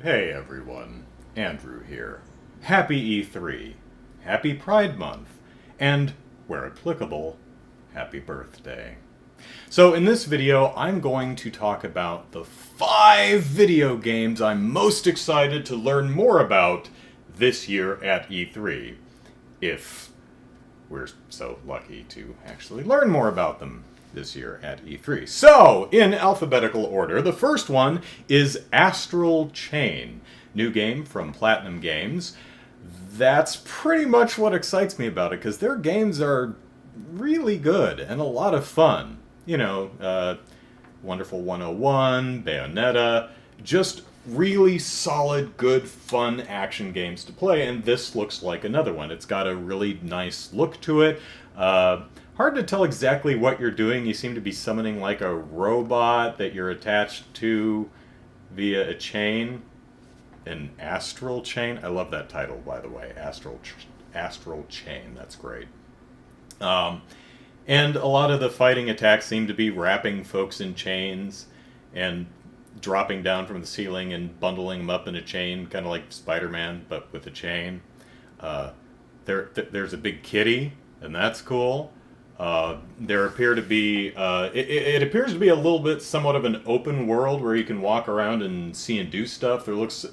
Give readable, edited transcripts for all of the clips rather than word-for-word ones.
Hey everyone, Andrew here. Happy E3, happy Pride Month, and, where applicable, happy birthday. So in this video, I'm going to talk about the 5 video games I'm most excited to learn more about this year at E3, if we're so lucky to actually learn more about them this year at E3. So, in alphabetical order, the first one is Astral Chain, new game from Platinum Games. That's pretty much what excites me about it, because their games are really good and a lot of fun. Wonderful 101, Bayonetta, just really solid, good, fun action games to play, and this looks like another one. It's got a really nice look to it. Hard to tell exactly what you're doing. You seem to be summoning like a robot that you're attached to via a chain. An astral chain? I love that title, by the way. Astral Chain. That's great. And a lot of the fighting attacks seem to be wrapping folks in chains and dropping down from the ceiling and bundling them up in a chain, kind of like Spider-Man, but with a chain. There's a big kitty, and that's cool. There appear to be it appears to be a little bit somewhat of an open world where you can walk around and see and do stuff. There looks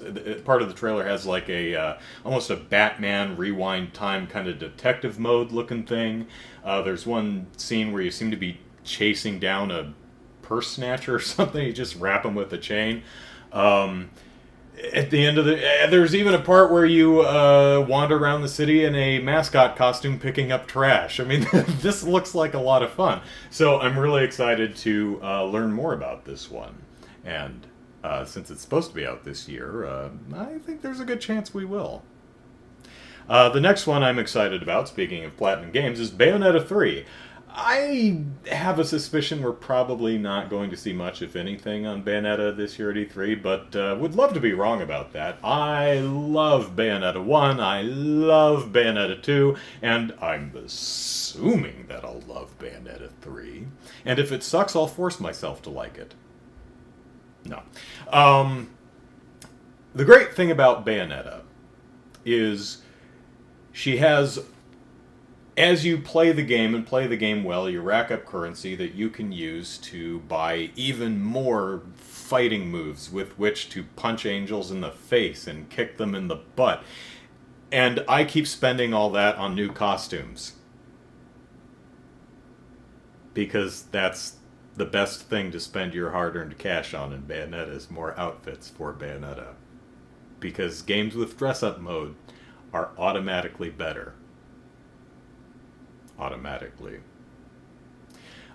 part of the trailer has like a almost a Batman rewind time kind of detective mode looking thing. There's one scene where you seem to be chasing down a purse snatcher or something. You just wrap him with a chain. At the end of there's even a part where you wander around the city in a mascot costume picking up trash. I mean, this looks like a lot of fun. So I'm really excited to learn more about this one. And since it's supposed to be out this year, I think there's a good chance we will. The next one I'm excited about, speaking of Platinum Games, is Bayonetta 3. I have a suspicion we're probably not going to see much, if anything, on Bayonetta this year at E3, but would love to be wrong about that. I love Bayonetta 1, I love Bayonetta 2, and I'm assuming that I'll love Bayonetta 3. And if it sucks, I'll force myself to like it. No. The great thing about Bayonetta is she has... As you play the game and play the game well, you rack up currency that you can use to buy even more fighting moves with which to punch angels in the face and kick them in the butt. And I keep spending all that on new costumes. Because that's the best thing to spend your hard-earned cash on in Bayonetta is more outfits for Bayonetta. Because games with dress-up mode are automatically better. Automatically.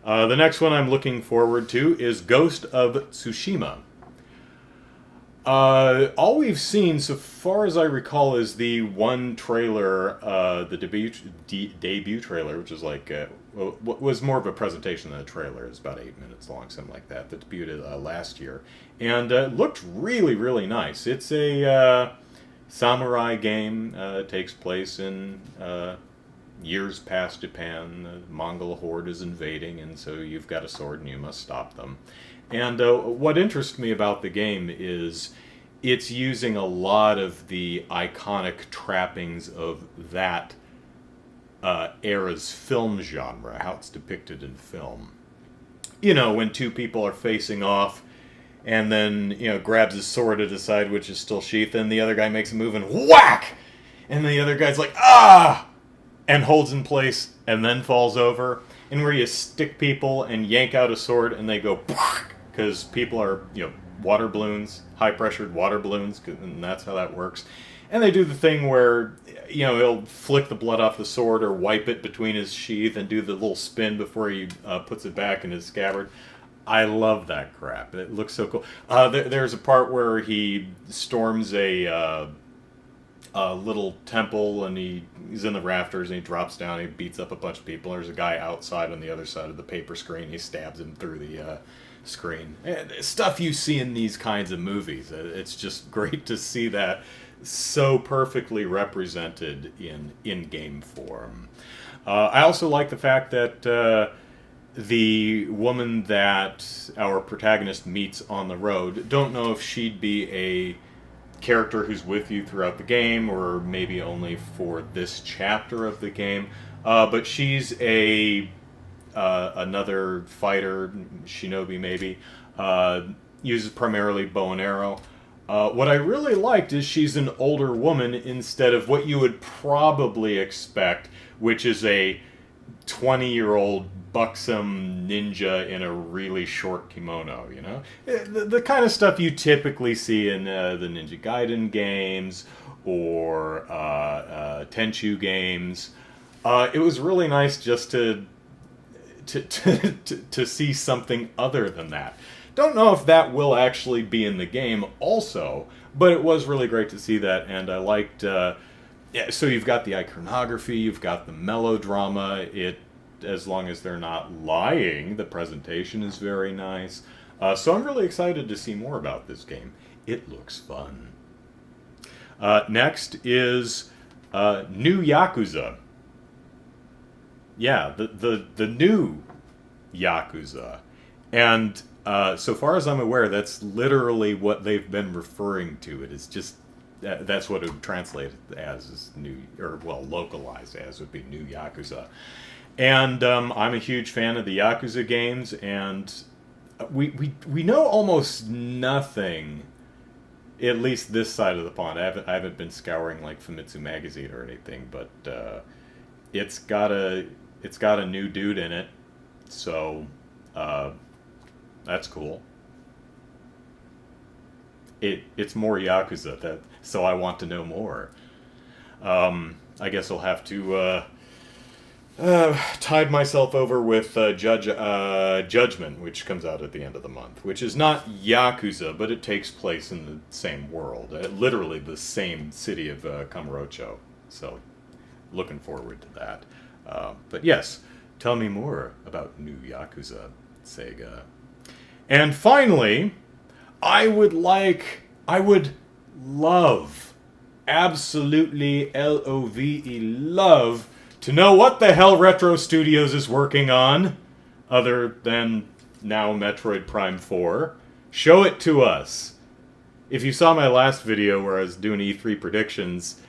The next one I'm looking forward to is Ghost of Tsushima. All we've seen, so far as I recall, is the one trailer, the debut trailer, which is like, was more of a presentation than a trailer. It's about 8 minutes long, something like that, that debuted last year. And looked really, really nice. It's a samurai game. It takes place in... years past Japan, the Mongol horde is invading, and so you've got a sword and you must stop them. And what interests me about the game is it's using a lot of the iconic trappings of that era's film genre, how it's depicted in film. You know, when two people are facing off, and then, grabs his sword to decide which is still sheathed, and the other guy makes a move and whack! And the other guy's like, ah! And holds in place and then falls over, and where you stick people and yank out a sword and they go because people are water balloons, high pressured water balloons, and that's how that works. And they do the thing where he'll flick the blood off the sword or wipe it between his sheath and do the little spin before he puts it back in his scabbard. I love that crap. It looks so cool. There's a part where he storms a little temple, and he's in the rafters, and he drops down, and he beats up a bunch of people. There's a guy outside on the other side of the paper screen. He stabs him through the screen. And stuff you see in these kinds of movies. It's just great to see that so perfectly represented in in-game form. I also like the fact that the woman that our protagonist meets on the road, don't know if she'd be a character who's with you throughout the game, or maybe only for this chapter of the game. But she's another fighter, shinobi maybe, uses primarily bow and arrow. What I really liked is she's an older woman instead of what you would probably expect, which is a 20-year-old buxom ninja in a really short kimono, you know? The kind of stuff you typically see in the Ninja Gaiden games or Tenchu games. It was really nice just to see something other than that. Don't know if that will actually be in the game also, but it was really great to see that, and I liked... so you've got the iconography, you've got the melodrama, as long as they're not lying, the presentation is very nice. So I'm really excited to see more about this game. It looks fun. Next is New Yakuza. Yeah, the new Yakuza. And so far as I'm aware, that's literally what they've been referring to. It is just, that's what it would translate as, is new, or well, localized as would be New Yakuza. And I'm a huge fan of the Yakuza games, and we know almost nothing, at least this side of the pond. I haven't been scouring like Famitsu magazine or anything, but it's got a new dude in it, so that's cool. It's more Yakuza, so I want to know more. I guess I'll have to tide myself over with Judgment, which comes out at the end of the month, which is not Yakuza, but it takes place in the same world, literally the same city of Kamurocho. So, looking forward to that. But yes, tell me more about New Yakuza, Sega. And finally, I would love, absolutely L-O-V-E, love, to know what the hell Retro Studios is working on, other than now Metroid Prime 4. Show it to us. If you saw my last video where I was doing E3 predictions,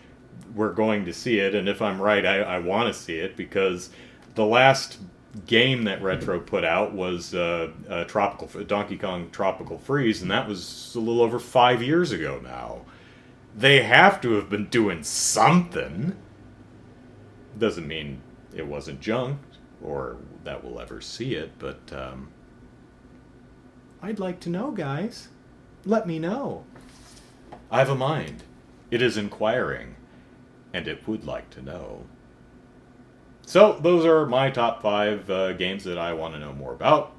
we're going to see it, and if I'm right, I want to see it, because the last game that Retro put out was Donkey Kong Tropical Freeze, and that was a little over 5 years ago now. They have to have been doing something. Doesn't mean it wasn't junk, or that we'll ever see it, but I'd like to know, guys. Let me know. I have a mind. It is inquiring, and it would like to know. So, those are my top 5 games that I want to know more about.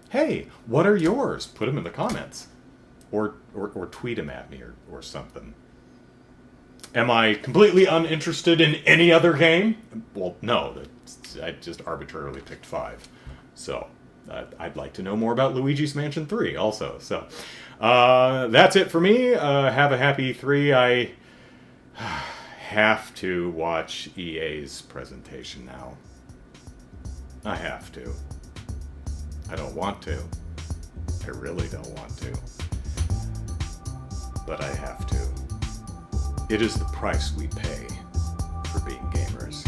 Hey, what are yours? Put them in the comments. Or tweet them at me or something. Am I completely uninterested in any other game? Well, no. I just arbitrarily picked 5. So, I'd like to know more about Luigi's Mansion 3 also. So, that's it for me. Have a happy E3. I have to watch EA's presentation now. I have to. I don't want to. I really don't want to. But I have to. It is the price we pay for being gamers.